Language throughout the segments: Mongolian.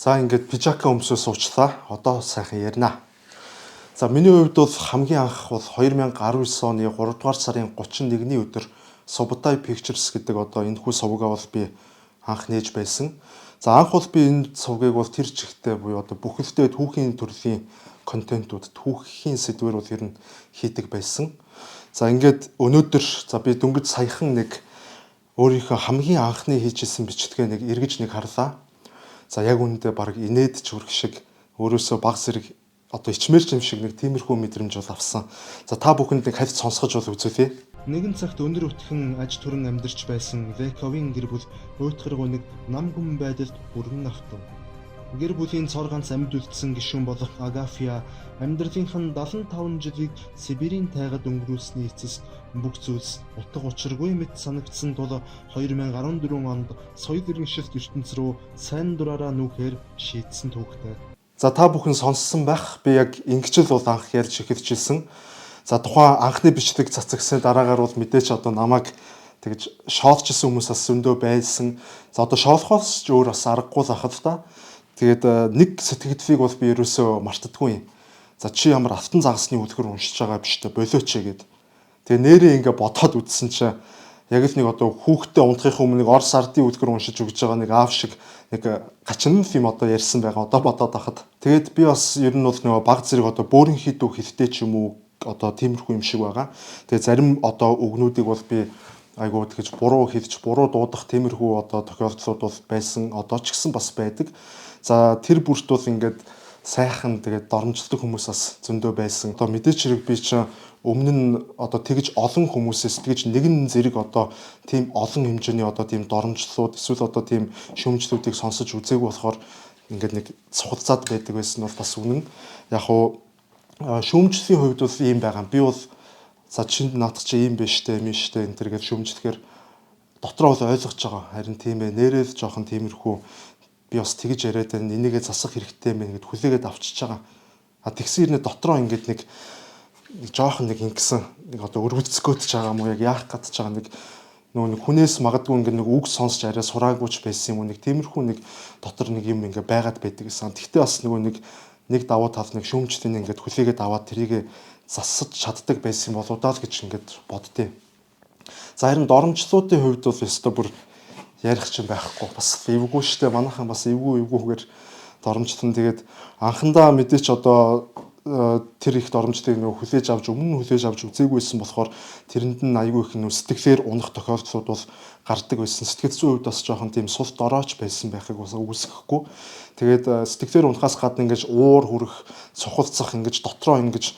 За ингээд пижака өмсөө суучлаа. Одоо сайхан ярина. За миний хувьд бол хамгийн анх бол 2019 оны 3 дугаар сарын 31-ний өдөр Subotai Pictures гэдэг одоо энэхүү сувгаа бол би анх нээж байсан. За анх бол би энэ сувгийг бол тэр чигтээ буюу одоо бүхэлдээ түүхийн төрлийн контентууд, түүхийн сэдвэр бол ер нь хийдэг байсан. За ингээд өнөөдөр за би дөнгөж саяхан нэг өөрийнхөө хамгийн анхны хийжсэн бичлэгээ нэг эргэж нэг харлаа. За яг үүндээ баг инээд ч хүрэх шиг өөрөөсөө баг зэрэг одоо ичмэрч юм шиг нэг тиймэрхүү мэдрэмж бол авсан. За та бүхэнд нэг хавьд сонсгож бол үзүүлье. Нэгэн цагт өндөр өтгөн аж түрэн амьдарч байсан Вековын гэр бүл уйтгаргүй нэг нам хүм байдалд бүрэн автав. Гэр бүлийн цор ганц амьд үлдсэн гишүүн болох Агафья амьдралынх нь 75 жилийг Сибирийн тайгад өнгөрүүлсний эцэс бүх зүйлс утга учиргүй мэт санагдсан тул 2014 онд соёл иргэншилт ертөнц рүү сайн дураараа нүүхээр шийдсэн түүхтэй. За та бүхэн сонссон байх. Би яг ингэчл бол анх ярьж эхэлчихсэн. За тухайн анхны бичлэг цацагсны дараагаар бол мэдээч одоо намайг тэгж шоолчихсан хүмүүс бас зөндөө байсан. За одоо шоолохоос ч өөр бас аргагүй л ахал та. Тэгээд нэг сэтгэгдвийг бол би ерөөсөө мартдаггүй юм. За чи ямар автан загасны үлгэр уншиж байгаа биш үү болооч гэгээд. Тэгээ нэрээ ингээ бодоод үзсэн чинь яг л нэг одоо хүүхдээ унтахын өмнө нэг Орос ардын үлгэр уншиж өгж байгаа нэг аав шиг нэг гачин фильм одоо ярьсан байгаа одоо бодоод ахад. Тэгээд би бас ер нь бол нөгөө баг зэрэг одоо бөөрийн хідүү хэлтэй ч юм уу одоо тиймэрхүү юм шиг байгаа. Тэгээ зарим одоо үгнүүдийг бол би айгуу тэгж буруу хэлж буруу дуудах тиймэрхүү одоо тохиолдлууд бол байсан одоо ч гэсэн бас байдаг. За тэр бүрт бол ингээд сайхан тэгээд доромжлдог хүмүүс бас зөндөө байсан. Одоо мэдээч хэрэг би чинь өмнө нь одоо тэгж олон хүмүүсээс тэгж нэгэн зэрэг одоо тийм олон хэмжээний одоо тийм доромжлууд эсвэл одоо тийм шүүмжлүүдийг сонсож үзээгүй болохоор ингээд нэг цухалцаад байдаг байсан бол бас үнэн. Яг уу шүүмжлийн хувьд бол ийм байгаа. Би бол за чинд наадах чи ийм биш үү, мэн штэ энэ төр гэж шүүмжлэхээр дотроо бол ойлгож байгаа. Харин тийм ээ нэрэл жоохон тиймэрхүү би бас тэгж яриад байна. Энийгээ засах хэрэгтэй мэн гэд хүлээгээд авчиж байгаа. А тэгсэн хэрнээ дотроо ингээд нэг жоохон нэг ингэсэн нэг одоо өргөцгөөд ч байгаа юм уу яг яах гэж байгаа нэг нэг хүнээс магадгүй ингээд нэг үг сонсч арай сураагүйч байсан юм уу нэг тиймэрхүү нэг дотор нэг юм ингээд байгаад байдаг гэсэн. Тэгтээ бас нэг давуу тал нэг шүүмжлэний ингээд хүлээгээд аваад тэрийг засаж чаддаг байсан болоо даа л гэж ингээд боддیں۔ За харин доромжлуудын хувьд бол өстой бүр ярих ч юм байхгүй бас эвгүй штэ манайхан бас эвгүйгээр доромжлон тэгээд анхандаа мэдээч одоо тэр их доромжлыг нөгөө хүлээж авч өмнө хүлээж авч үзээгүйсэн болохоор тэрэнд нь аягүй их сэтгэлээр унах тохиолдлууд бол гардаг байсан. Сэтгэл зүйн хувьд бас жоохон тийм сул дорооч байсан байхыг бас үүсэхгүй. Тэгээд сэтгэлээр унахаас гадна ингэж уур хүрэх, цухалцах ингэж дотроо ингэж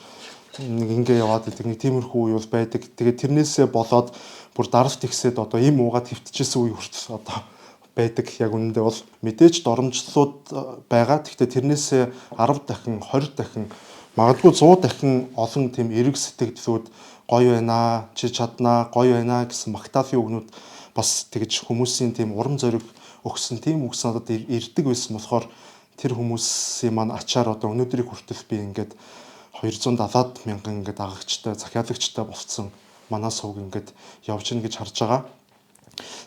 нэг ингэ яваад идэг нэг тиймэрхүү үе бол байдаг. Тэгээд тэрнээсээ болоод бүр даралт ихсээд одоо им уугаад хөвтчихсэн үе хүртэл одоо байдаг. Яг үнэндээ бол мэдээж доромжлууд байгаа. Гэхдээ тэрнээсээ 10 дахин, 20 дахин, магадгүй 100 дахин олон тийм эрг сэтгэлдлүүд гоё байна, чи чаднаа, гоё байна гэсэн магтаалын үгнүүд бас тэгж хүмүүсийн тийм урам зориг өгсөн тийм үгс надад ирдэг байсан болохоор тэр хүмүүсийн маань ачаар одоо өнөөдрийг хүртэл би ингээд 270-аад мянган ингээд агагчтай, захиалагчтай болцсон манай сувг ингээд явж гин гэж харж байгаа.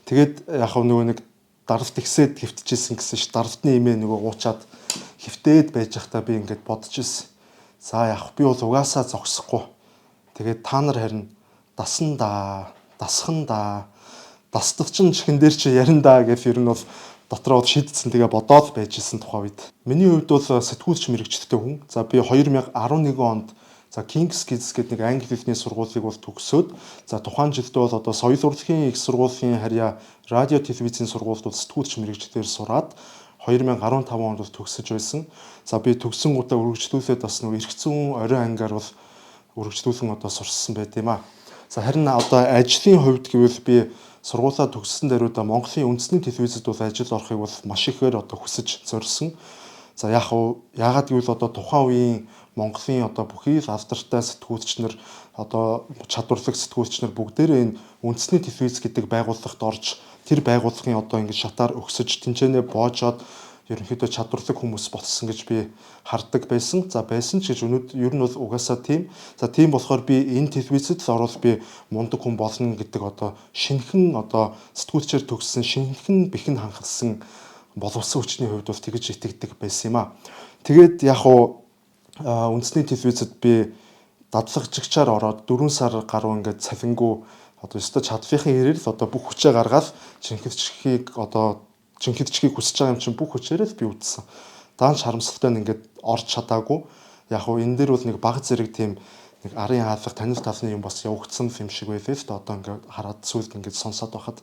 Тэгээд яг нэг даралт ихсээд хөвтчихсэн гэсэн ш даралтны имээ нөгөө уучаад хөвтөөд байж байхдаа би ингээд бодож ирсэн. За яг би бол угаасаа зогсохгүй. Тэгээд та нар харин дасан да, дасхан да, дасталчин чихэн дээр чи ярин да гэж ер нь бол дотроо шийдсэн тэгээ бодоод байжсэн тухай үед. Миний хувьд бол сэтгүүлч мэрэгчлээ хүн. За би 2011 онд за King's Kids гэдэг нэг англи хэлний сургуулийг бол төгсөөд за тухайн жилдээ бол одоо соёл урлагийн их сургуулийн харьяа радио телевизийн сургуульд бол сэтгүүлч мэрэгчлэр сураад 2015 онд бол төгсөж байсан. За би төгсөн удаа үргэлжлүүлээд бас нэг эрх зүйн орой ангиар бол үргэлжлүүлэн одоо сурсан байт юм а. За харин одоо ажлын хувьд гэвэл би сургуулаа төгссөн даруйда Монголын үндэсний телевизэд бол ажил орохыг бол маш ихээр одоо хүсэж зорьсон. За яагаад гэвэл одоо тухайн үеийн Монголын одоо бүхий л алдартай сэтгүүлч нар одоо чадварлаг сэтгүүлч нар бүгдээрээ энэ үндэсний телевиз гэдэг байгууллагт орж тэр байгууллагын одоо ингэ шатаар өгсөж тэнцэнэ боожоод ерөнхийдөө чадварлаг хүмүүс болсон гэж би хардаг байсан. За байсан ч гэж өнөөдөр ер нь бол угаасаа тийм. За тийм болохоор би энэ телевизэд л орол би мундаг хүн болно гэдэг одоо шинэхэн одоо сэтгүүлчээр төгссөн шинэхэн бэхэн ханхалсан боловсон хүчний хувьд бас тэгж итгэдэг байсан юм а. Тэгээд яг уу үндэсний телевизэд би дадлагжигчаар ороод 4 сар гаруй ингээд цалингүй одоо ёстой чадварынхаа хэрээр л одоо бүх хүчээ гаргаад чинхэдчхийг хүсэж байгаа юм чинь бүх хүчээрээ л би үтсэн. Даанч харамсалтай нь ингээд орж чадаагүй. Яг уу энэ дээр бол нэг баг зэрэг тийм нэг арын хаалга танил талны юм бас явагдсан юм шиг байлээ л да одоо ингээд хараад сүлд ингээд сонсоод байхад.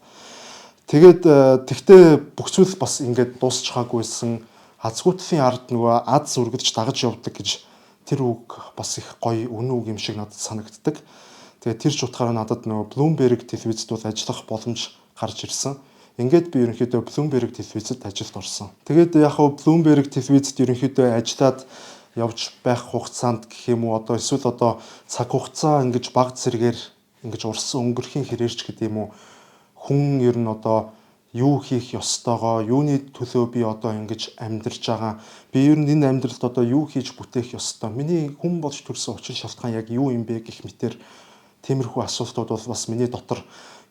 Тэгээд тэгтээ бүх зүйл бас ингээд дуусчихаагүйсэн азгуутын ард нөгөө аз үргэлж дагаж явдаг гэж тэр үг бас их гоё үнэн үг юм шиг надад санагддаг. Тэгээд тэр ч утгаараа надад нөгөө Bloomberg телевизэд бол ажиллах боломж гарч ирсэн. Ингээд би ерөнхийдөө Bloomberg телевизэд ажилд орсон. Тэгээд яг хөө Bloomberg телевизэд ерөнхийдөө ажиллаад явж байх хугацаанд гэх юм уу одоо эсвэл одоо цаг хугацаа ингэж баг зэрэгээр ингэж урсан өнгөрхийн хэрээрч гэдэг юм уу хүн ер нь одоо юу хийх ёстойгоо юуны төлөө би одоо ингэж амьдарч байгаа би ер нь энэ амьдралд одоо юу хийж бүтээх ёстой миний хүн болж төрсэн учир шалтгаан яг юу юм бэ гэх мэтэр тиймэрхүү асуултууд бол бас миний дотор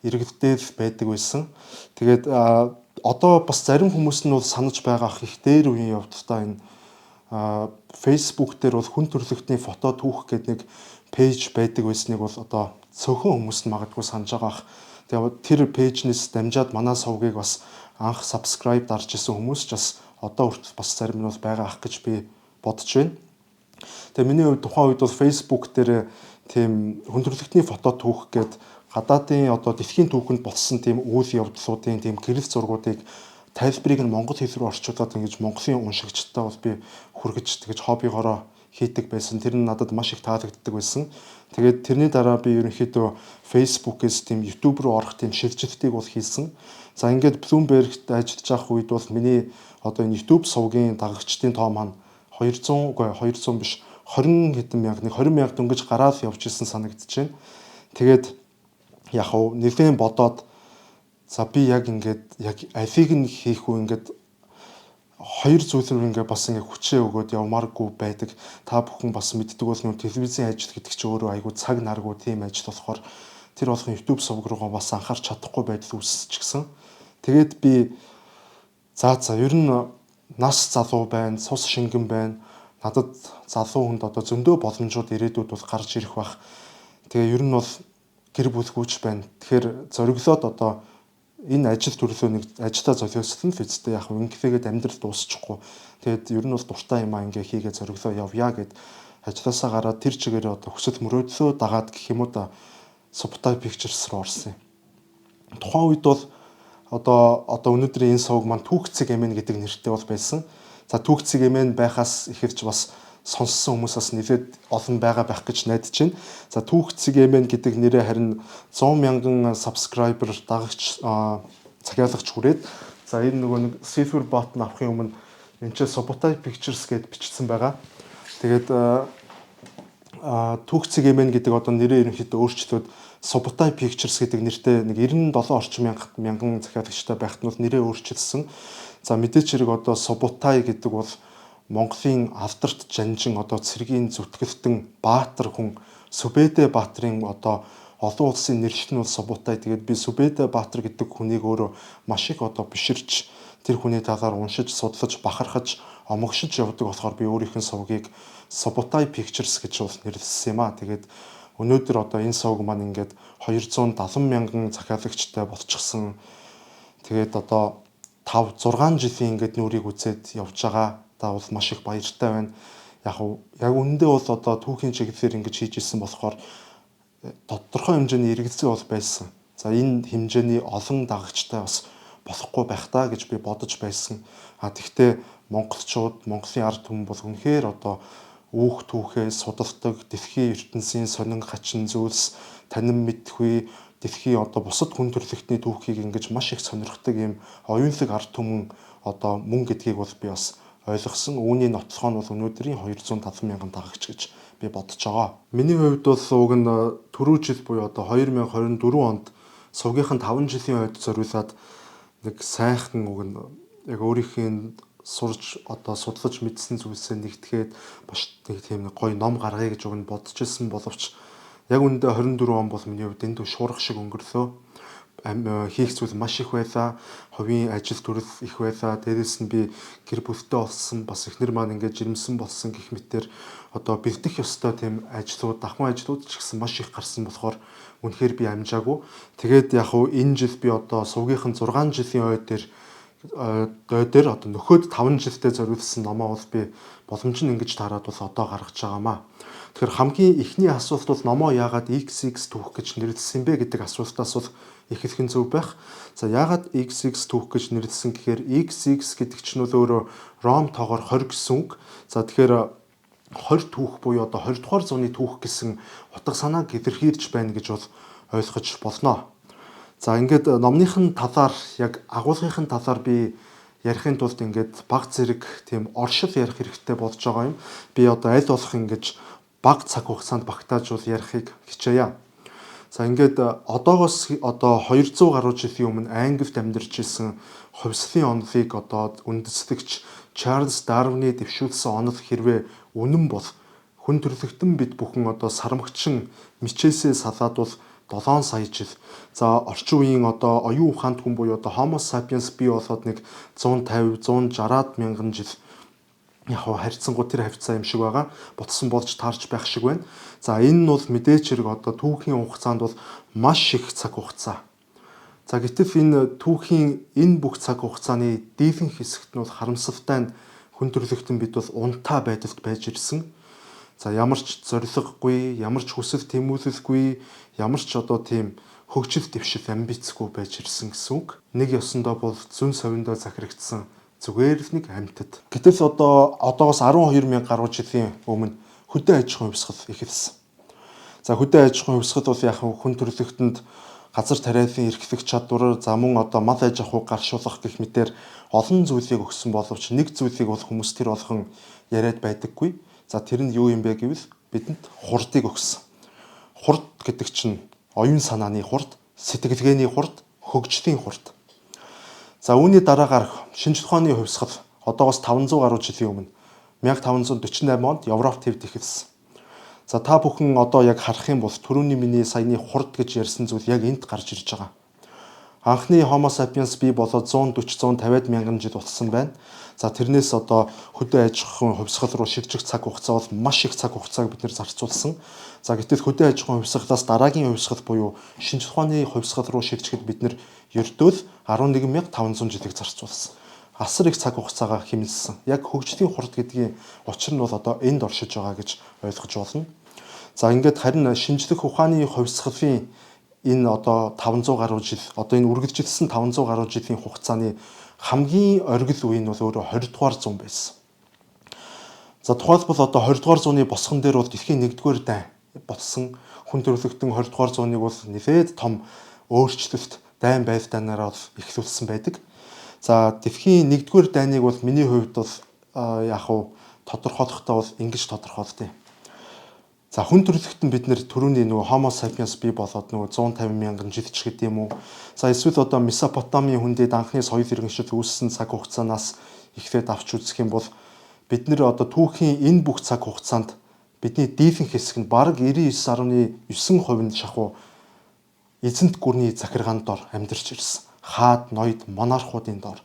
иргэдэл байдаг байсан. Тэгээд одоо бас зарим хүмүүс нь бол санаж байгаа их дээр үеийн явдлаа энэ Facebook дээр бол хүн төрөлхтний фото түүх гэдэг нэг пэйж байдаг байсныг бол одоо цөөхөн хүмүүс нь магадгүй санаж байгаа. Тэгээд тэр пэйжнээс дамжаад манай сувгийг бас анх subscribe дарж исэн хүмүүс ч бас одоо хүртэл бас зарим нь бол байгаа ах гэж би бодож байна. Тэгээд миний хувьд тухайн үед бол Facebook дээр тийм хүн төрөлхтний фото түүх гэдэг гадаадын одоо дэлхийн түүхэнд болсон тийм үйл явдлуудын тийм гэрэл зургуудыг тайлбарыг нь монгол хэл рүү орчуулад ингэж монголын уншигчтай бол би хүргэж тэгэж хоббигоороо хийдэг байсан. Тэр нь надад маш их таалагддаг байсан. Тэгээд тэрний дараа би ерөнхийдөө Facebook-ээс тийм YouTube руу орох тийм шилжилтийг бол хийсэн. За ингээд Bloomberg-т ажиллаж байх үед бол миний одоо энэ YouTube сувгийн дагагчдын тоо маань 200 биш 20 хэдэн мянга 20 мянга дөнгөж гараад явж исэн санагдаж байна. Тэгээд яг уу нэлээд бодоод за би яг ингээд яг алийг нь хийх үү ингээд хоёр зүйлээр ингээд бас ингээд хүчээ өгөөд явмааргүй байдаг. Та бүхэн бас мэддэг бол нөө телевизийн ажил гэдэг чинь өөрөө айгүй цаг наргүй тийм ажил болохоор тэр болгон YouTube сувг руугаа бас анхаарч чадахгүй байдал үүсчихсэн. Тэгээд би за ер нь нас залуу байна, цус шингэн байна. Надад залуу хүнд одоо зөндөө боломжууд ирээдүйд бол гарч ирэх бах. Тэгээ ер нь бол гэр бүлгүүч байна. Тэгэхээр зориглоод одоо энэ ажил төрлөө нэг ажилдаа золиослон л үстэй яг ингэхээгээд амьдрал дуусчихгүй. Тэгээд ер нь бол дуртай юм аа ингээ хийгээ зориглоо явъя гэд ажилласаа гараад тэр чигээр одоо хүсэл мөрөөдлөө дагаад гэх юм уу да Subtai Pictures руу орсон юм. Тухайн үед бол одоо өнөөдрийн энэ сувг маань Түүхцэг эмэн гэдэг нэртэй бол байсан. За Түүхцэг эмэн байхаас ихэвч бас сонссон хүмүүсээс нэлээд олон байгаа байх гэж найдаж байна. За Түүхцэг эмэн гэдэг нэрээ харин 100 мянган subscriber дагагч захиалагч хүрээд за энэ нөгөө нэг silver button авахын өмнө энэ ч Subtai Pictures гэд бичсэн байгаа. Тэгээд Түүхцэг эмэн гэдэг одоо нэрээ ерөнхийдөө өөрчлөөд Subtai Pictures гэдэг нэртэй нэг 97 орчим мянган захиалагчтай байхад нь нэрээ өөрчилсөн. За мэдээч хэрэг одоо Subtai гэдэг бол Монголын алдарт жанжин одоо цэргийн зүтгэлтэн баатар хүн Сүбэдэ баатрын одоо олон улсын нэршил нь бол Subtai. Тэгээд би Сүбэдэ баатар гэдэг хүнийг өөрөө маш их одоо биширч тэр хүний талаар уншиж, судлаж, бахархаж, омогшиж явдаг болохоор би өөрийнх нь сувгийг Subtai Pictures гэж бол нэрлэсэн юм аа. Тэгээд өнөөдөр одоо энэ сувг маань ингээд 270 мянган захиалагчтай болчихсон. Тэгээд одоо 5-6 жилийн ингээд нүрийг үзээд явж байгаа. Та бол маш их баяртай байна. Яг үнэндээ бол одоо түүхийн чиглэлээр ингэж хийж ирсэн болохоор тодорхой хэмжээний эргэлзээ бол байсан. За энэ хэмжээний олон дагагчтай бас болохгүй байх та гэж би бодож байсан. Тэгвэл монголчууд, Монголын ард түмэн бол үнэхээр одоо үүх түүхээ судалдаг, дэлхийн ертөнцийн сонин хачин зүйлс танин мэдхгүй, дэлхийн одоо бусад хүн төрөлхтний түүхийг ингэж маш их сонирхдаг юм оюунлаг ард түмэн одоо мөн гэдгийг бол би бас ойлгосон. Үүний нотлохоо нь бол өнөөдрийн 270 мянган дагагч гэж би бодож байгаа. Миний хувьд бол уг нь түрүү жил буюу одоо 2024 онд сувгийнхан 5 жилийн ойд зориулаад нэг сайхан уг нь яг өөрийнхөө сурж одоо судлаж мэдсэн зүйлсээ нэгтгээд баш нэг тийм гоё ном гаргая гэж уг нь бодож ирсэн боловч яг үүндээ 24 он бол миний хувьд энд шуурх шиг өнгөрлөө. хийх зүйл маш их байлаа. Хувийн ажил төрөл их байлаа. Дээрээс нь би гэр бүлтэй болсон, бас эхнэр маань ингээд жирэмсэн болсон гэх мэтээр одоо бэлдэх ёстой тийм ажлууд, давхар ажлууд ч гэсэн маш их гарсан болохоор үнэхээр би амжаагүй. Тэгээд яг хуу энэ жил би одоо сувгийнхан 6 жилийн ой дээр одоо нөхөд 5 жилдээ зориулсан номоо бол би боломж нь ингэж таарад бол одоо гаргаж байгаамаа. Тэгэхээр хамгийн ихний асуулт бол номоо яагаад XX түүх гэж нэрлэсэн бэ гэдэг асуултаас бол их хэлхэн зөв байх. За яагаад XX түүх гэж нэрлэсэн гэхээр XX гэдэг чинь өөрөө Ром тоогоор 20 гэсэн үг. За тэгэхээр 20 түүх буюу одоо 20 дугаар зууны түүх гэсэн утга санааг илэрхийлж байна гэж бол ойлгож болно. За ингээд номныхын талаар яг агуулгын талаар би ярихын тулд ингээд баг зэрэг тийм оршил ярих хэрэгтэй болж байгаа юм. Би одоо аль болох ингэж баг цаг хугацаанд багтааж ярихыг хичээе. За ингээд одоогоос одоо 200 гаруй жилийн өмнө Англид амьдарч исэн хувьслын онолыг одоо үндэслэгч Чарльз Дарвины дэвшүүлсэн онол хэрвээ үнэн бол хүн төрлөختөн бид бүхэн одоо сармагчин мичээсээ салаад бол 7 сая жил. За орчин үеийн одоо оюун ухаанд хүн буюу одоо Homo sapiens бий болоод нэг 150 160-аад мянган жил яг харьцангуй тэр хавцаа юм шиг байгаа. Ботсон болж таарч байх шиг байна. За энэ нь бол мэдээч хэрэг одоо түүхийн хугацаанд бол маш их цаг хугацаа. За гэтэл энэ түүхийн энэ бүх цаг хугацааны дийлэн хэсэгт нь бол харамсалтай нь хүн төрлөختөн бид бол унтаа байдалд байж ирсэн. За ямар ч зориггүй, ямар ч хүсэл тэмүүлэлгүй, ямар ч одоо тийм хөгжил дэвшил амбицгүй байж ирсэн гэсэн үг. Нэг ёсондоо бол зүүн совиндоо захирагдсан зүгээр л нэг амьтад. Гэтэл одоогоос 12,000 гаруй жилийн өмнө хөдөө аж ахуйн хувьсгал эхэлсэн. За хөдөө аж ахуйн хувьсгал бол яг хүн төрлөختөнд газар тариалан эрхлэх чадвар, за мөн одоо мал аж ахуйг гаршуулах гэх мэтээр олон зүйлийг өгсөн боловч нэг зүйлийг бол хүмүүс тэр болгон яриад байдаггүй. За тэр нь юу юм бэ гэвэл бидэнд хурдыг өгсөн. Хурд гэдэг чинь оюун санааны хурд, сэтгэлгээний хурд, хөгжлийн хурд. За үүний дараагаар шинжлэх ухааны хувьсгал одоогоос 500 гаруй жилийн өмнө 1548 онд Европт хэвд эхэлсэн. За та бүхэн одоо яг харах юм бол түрүүний миний саяны хурд гэж ярьсан зүйл яг энд гарч ирж байгаа. Анхны Homo sapiens бий болоод 140-150 мянган жил болсон байна. За тэрнээс одоо хөдөө аж ахуйн хувьсгал руу шилжих цаг хугацаа бол маш их цаг хугацааг бид нэр зарцуулсан. За гэтэл хөдөө аж ахуйн хувьсгалаас дараагийн хувьсгал буюу шинжлэх ухааны хувьсгал руу шилжихэд бид нэр ердөө л 11,500 жилийг зарцуулсан. Асар их цаг хугацаагаа хэмнэлсэн. Яг хөгжлийн хурд гэдгийн учир нь бол одоо энд оршиж байгаа гэж ойлгож болно. За ингээд харин шинжлэх ухааны хувьсгалын энэ одоо 500 гаруй жил, одоо энэ үргэлжилсэн 500 гаруй жилийн хугацааны хамгийн оргил үе нь бол өөрөө 20 дугаар зуун байсан. За тухайлбал одоо 20 дугаар зууны босгон дээр бол дэлхийн 1-р дайн болсон. Хүн төрөлхтөн 20 дугаар зууныг бол нэлээд том өөрчлөлт дайн байлдаанаараа эхлүүлсэн байдаг. За дэлхийн 1-р дайныг бол миний хувьд бол яг уу тодорхойлохдоо бол ингэж тодорхойлдог. За хүн төрөлхтөн бид нэр түрүүний нөгөө Homo sapiens бий болоод нөгөө 150 мянган жил ч гэдэг юм уу. За эсвэл одоо Месопотамийн хүндэд анхны соёл иргэншил үүссэн цаг хугацаанаас эхлээд авч үзэх юм бол бид нэр одоо түүхийн энэ бүх цаг хугацаанд бидний дийлэнх хэсэг нь бараг 99.9% нь шахуу эзэнт гүрний захиргаанд дор амьдарч ирсэн. Хаад, ноёд, монархуудын дор.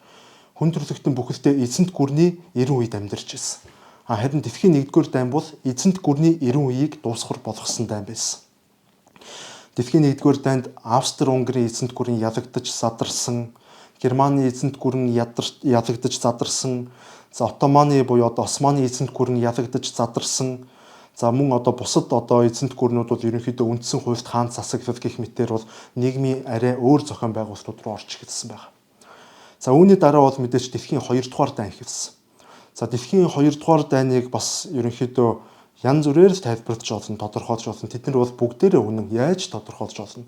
Хүн төрөлхтөн бүхэлдээ эзэнт гүрний 90 үед амьдарч ирсэн. Харин дэлхийн 1-р дайн бол эзэнт гүрний 90 үеийг дуусгар болгосон дайн байсан. Дэлхийн 1-р дайнд Австри-Унгарын эзэнт гүрэн ялагдаж задарсан, Германы эзэнт гүрэн ялагдаж задарсан, за Оттоманы буюу одоо Османы эзэнт гүрэн ялагдаж задарсан. За мөн одоо бусад одоо эзэнт гүрнүүд бол ерөнхийдөө үндсэн хуульд хаан засаглал гэх мэтээр бол нийгмийн арай өөр зохион байгуулалтууд руу орж эхэлсэн байна. За үүний дараа бол мэдээж дэлхийн 2-р дайн эхэлсэн. За дэлхийн 2-р дайныг бас ерөнхийдөө янз бүрээр тайлбарлаж олно, тодорхойлж олно. Тэд нар бол бүгдээрээ үнэн яаж тодорхойлж олно.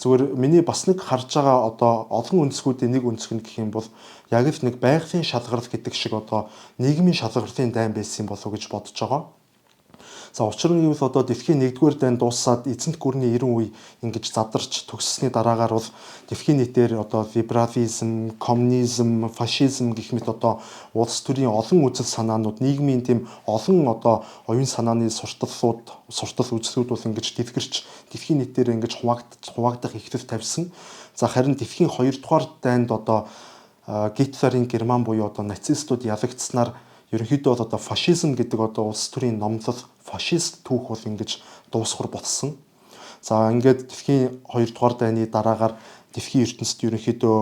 Зүгээр миний бас нэг харж байгаа одоо олон үндэсгүүдийн нэг үндэсг нь гэх юм бол яг л нэг байгалийн шалгарал гэдэг шиг одоо нийгмийн шалгарлын дайн байсан болов уу гэж бодож байгаа. За учир нь юу вэ? Одоо дэлхийн 1-р дайн дуусаад эзэнт гүрний 90 үе ингэж задарч төгссөний дараагаар бол дэлхийн нийтээр одоо либерализм, коммунизм, фашизм гэх мэт одоо улс төрийн олон үзэл санаанууд, нийгмийн тийм олон одоо оюун санааны суртал үзлүүд бол ингэж дэлгэрч дэлхийн нийтээр ингэж хуваагдах ихтэй тавьсан. За харин дэлхийн 2-р дайнд одоо Гитлерийн Герман буюу одоо нацистууд ялагдсанаар ерөнхийдөө бол одоо фашизм гэдэг одоо улс төрийн номлол фашист түүх бол ингэж дуусгар болсон. За ингээд дэлхийн 2-р дайны дараагаар дэлхийн ертөнцид ерөнхийдөө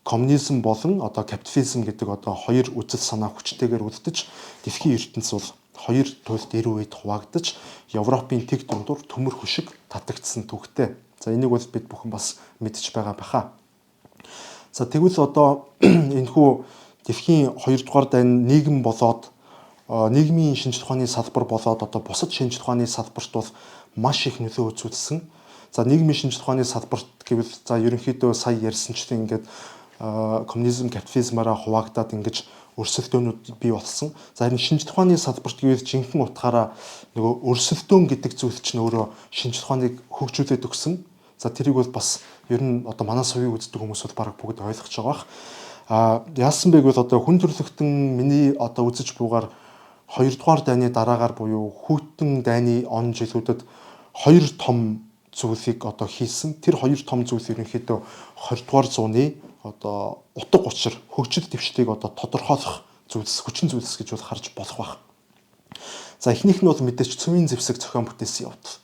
коммунизм болон одоо капитализм гэдэг одоо хоёр үзэл санаа хүчтэйгээр үлдэж дэлхийн ертөнц бол хоёр туйлд 90 үед хуваагдаж Европын тэг дундуур төмөр хөшиг татагдсан түүхтэй. За энийг бол бид бүхэн бас мэдж байгаа баха. За тэгвэл одоо энэхүү дэлхийн 2-р дайн нийгэм болоод нийгмийн шинжлэх ухааны салбар болоод одоо бусад шинжлэх ухааны салбарт бол маш их нөлөө үзүүлсэн. За нийгмийн шинжлэх ухааны салбарт гэвэл за ерөнхийдөө сая ярьсанчлан ингээд коммунизм, капитализмаараа хуваагдаад ингэж өрсөлдөөнүүд бий болсон. За харин шинжлэх ухааны салбарт гэвэл жинхэнэ утгаараа нөгөө өрсөлдөөн гэдэг зүйл чинь өөрөө шинжлэх ухааныг хөгжүүлээд өгсөн. За тэрийг бол бас ер нь одоо манай сувыг үздэг хүмүүс бол бараг бүгд ойлгож байгаа бах. Яасан бэ гэвэл одоо хүн төрөлхтөн миний одоо үзэж буугаар 2-р дайны дараагаар буюу хүйтэн дайны он жилүүдэд хоёр том зүйлийг одоо хийсэн. Тэр хоёр том зүйл ерөнхийдөө 20-р зууны одоо утга учир хөгжил дэвшлийг одоо тодорхойлох зүйлс, хүчин зүйлс гэж бол харж болох байх. За эхнийх нь бол мэдээч цөмийн зэвсэг зохион бүтээсэн явдал.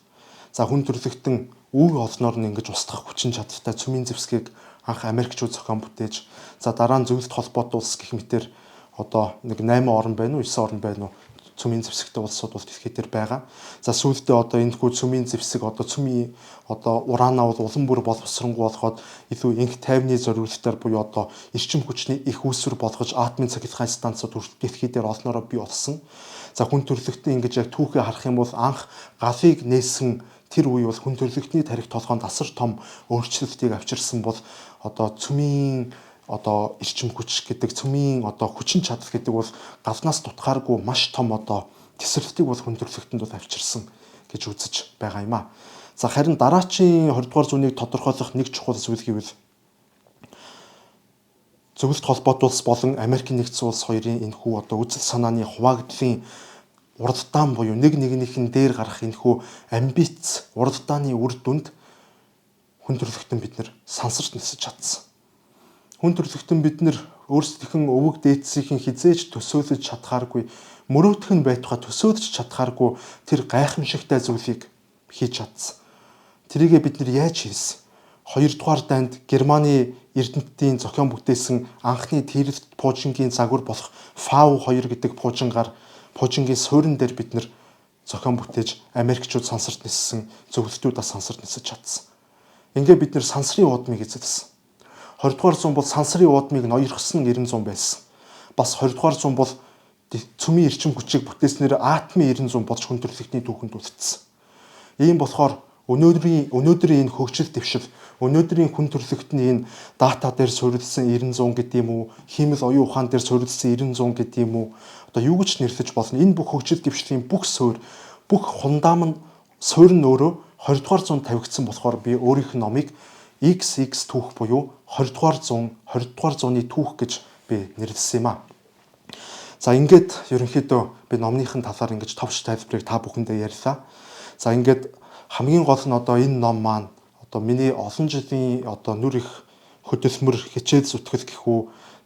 За хүн төрөлхтөн үг олноор нь ингэж устгах хүчин чадалтай цөмийн зэвсгийг анх Америкчууд зохион бүтээж, за дараа нь зөвлөлт холбоот улс гэх мэтэр одоо нэг 8 орн байна уу 9 орн байна уу цөмийн зэвсэгтэй улсууд бол дэлхий дээр байгаа. За сүүлдээ одоо энэ хүү цөмийн зэвсэг одоо цөмийн одоо ураанаа бол улам бүр боловсронгуй болгоод илүү энх тайвны зорилтоор буюу одоо эрчим хүчний их үүсвэр болгож атомын цахилгаан станцууд дэлхий дээр олноороо бий болсон. За хүн төрөлхтөн ингэж яг түүхээ харах юм бол анх галыг нээсэн тэр үе бол хүн төрөлхтний тарих толгоонд асар том өөрчлөлтийг авчирсан бол одоо цөмийн одоо эрчим хүч гэдэг цөмийн одоо хүчин чадал гэдэг бол галнаас дутгааргүй маш том одоо тесрэлтийг бол хүн төрөлхтөнд бол авчирсан гэж үзэж байгаа юм аа. За харин дараачийн 20-р зууныг тодорхойлох нэг чухал зүйл гэвэл зөвлөлт холбоот улс болон Америк нэгдсэн улс хоёрын энэхүү одоо үзэл санааны хуваагдлын уралдаан буюу нэгнийхэн дээр гарах энэхүү амбиц уралдааны үр дүнд хүн төрөлхтөн бид нэр сансарч нисэж чадсан. Хүн төрөлхтөн бид нэр өөрсдийнхэн өвөг дээдсийнхэн хизээж төсөөлөж чадхааргүй, мөрөөдөх нь байтугай төсөөлж чадхааргүй тэр гайхамшигтай зүйлийг хийж чадсан. Тэрийгэ бид нэр яаж хийсэн? 2-р дайнд Германы эрдэмтдийн зохион бүтээсэн анхны тэрэлт пуужингийн загвар болох Фау 2 гэдэг пуужингийн суурин дээр бид нэр зохион бүтээж Америкчууд сансарт ниссэн, зөвлөлтүүдээ сансарт нисэж чадсан. Ингээ бид нэр сансрын уудмыг эзэлсэн. 20-р зуун бол сансрын уудмыг ноёрхсон 90 зуун байсан. Бас 20-р зуун бол цөмийн эрчим хүчийг бүтээснээр атомын 90 зуун болж хүн төрөлхтний түүхэнд үлдсэн. Ийм болохоор өнөөдрийн энэ хөгжил дэвшил, өнөөдрийн хүн төрөлхтний энэ дата дээр суурилсан 90 зуун гэдэг юм уу, хиймэл оюун ухаан дээр суурилсан 90 зуун гэдэг юм уу, одоо юу гэж нэрлэж болно? Энэ бүх хөгжил дэвшлийн бүх суурь, бүх хундам нь суурь нь өөрөө 20-р зуунд тавигдсан болохоор би өөрийнх нь номыг XX түүх буюу 20-р зууны түүх гэж би нэрлэсэн юм аа. За ингээд ерөнхийдөө би номныхын талаар ингэж товч тайлбарыг та бүхэндээ ярьлаа. За ингээд хамгийн гол нь одоо энэ ном маань одоо миний олон жилийн одоо нүр их хөдөлмөр хичээл зүтгэл гэхүү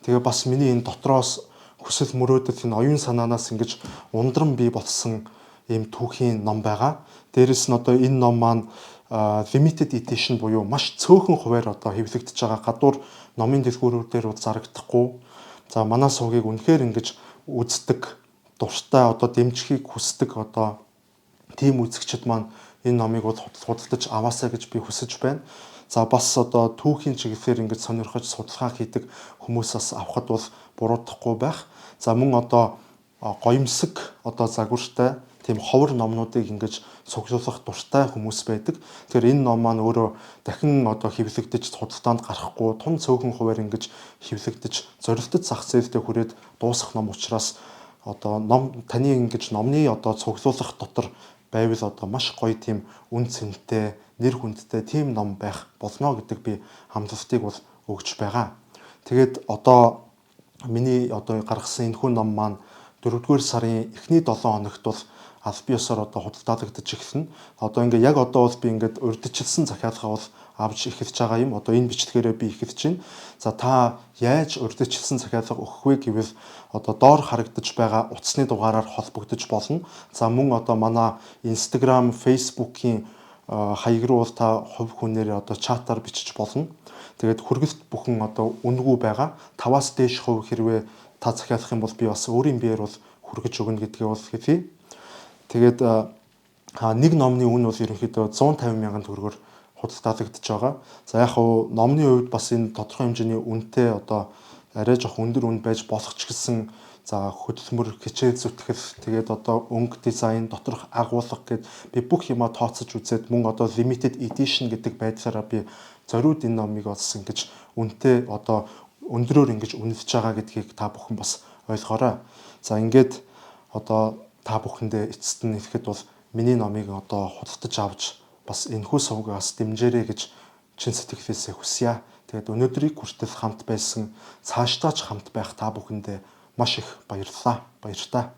тэгээ бас миний энэ дотроос хүсэл мөрөөдөл энэ оюун санаанаас ингэж ундран бий болсон ийм түүхийн ном байгаа. Дээрэс нь одоо энэ ном маань limited edition буюу маш цөөхөн хуваар одоо хэвлэгдэж байгаа. Гадуур номын дэлгүүрүүдээр бол зарагдахгүй. За манай сувгийг үнэхээр ингэж үздэг, дуртай одоо дэмжихийг хүсдэг одоо тийм үзэгчид маань энэ номыг бол худалдаж аваасаа гэж би хүсэж байна. За бас одоо түүхийн чиглэлээр ингэж сонирхож судалгаа хийдэг хүмүүсээс авахд бол буруудахгүй байх. За мөн одоо гоёмсог одоо загвартай тийм ховор номнуудыг ингэж цуглуулах дуртай хүмүүс байдаг. Тэгэхээр энэ ном маань өөрөө дахин одоо хэвлэгдэж худалдаанд гарахгүй тун цөөхөн хуваар ингэж хэвлэгдэж зорилттой зах зээлдээ хүрээд дуусах ном учраас одоо таны ингэж номны одоо цуглуулах дотор байвал одоо маш гоё тийм үн цэнтэй, нэр хүндтэй тийм ном байх болно гэдэг би хамлалтыг бол өгж байгаа. Тэгээд одоо миний одоо гаргасан энэхүү ном маань 4-р сарын эхний 7 хоногт бол аль биесээр одоо худалдаалагдаж эхэлнэ. Одоо ингээ яг одоо бол би ингээд урьдчилсан захиалгаа бол авч эхэлж байгаа юм. Одоо энэ бичлэгээрээ би эхэлж байна. За та яаж урьдчилсан захиалга өгөх вэ гэвэл одоо доор харагдаж байгаа утасны дугаараар холбогдож болно. За мөн одоо манай Instagram, Facebook-ийн хаяг руу та хувь хүнээр одоо чатаар бичиж болно. Тэгээд хүргэлт бүхэн одоо үнэгүй байгаа. 5-аас дээш хувь хэрвээ та захиалах юм бол би бас өөрийн биеэр бол хүргэж өгнө гэдгээ бол хэлье. Тэгээд нэг номны үн бол ерөнхийдөө 150 мянган төгрөгөөр худалдаалагдаж байгаа. За яг хуу номны хувьд бас энэ тодорхой хэмжээний үнэтэй одоо арай жоох өндөр үн байж болох ч гэсэн за хөдөлмөр, хичээл зүтгэл, тэгээд одоо өнгө дизайн, доторх агуулга гэд би бүх юмаа тооцож үзээд мөн одоо limited edition гэдэг байдлаараа би зориуд энэ номыг бас ингэж үнэтэй одоо өндрөөр ингэж үнэлж байгаа гэдгийг та бүхэн бас ойлгоорой. За ингээд одоо та бүхэндээ эцэст нь хэлэхэд бол миний номыг одоо худалдаж авч бас энэхүү сувгаас дэмжээрэй гэж чин сэтгэлээсээ хүсье. Тэгээд өнөөдрийг хүртэл хамт байсан, цаашдаач хамт байх та бүхэндээ маш их баярлалаа. Баяр та.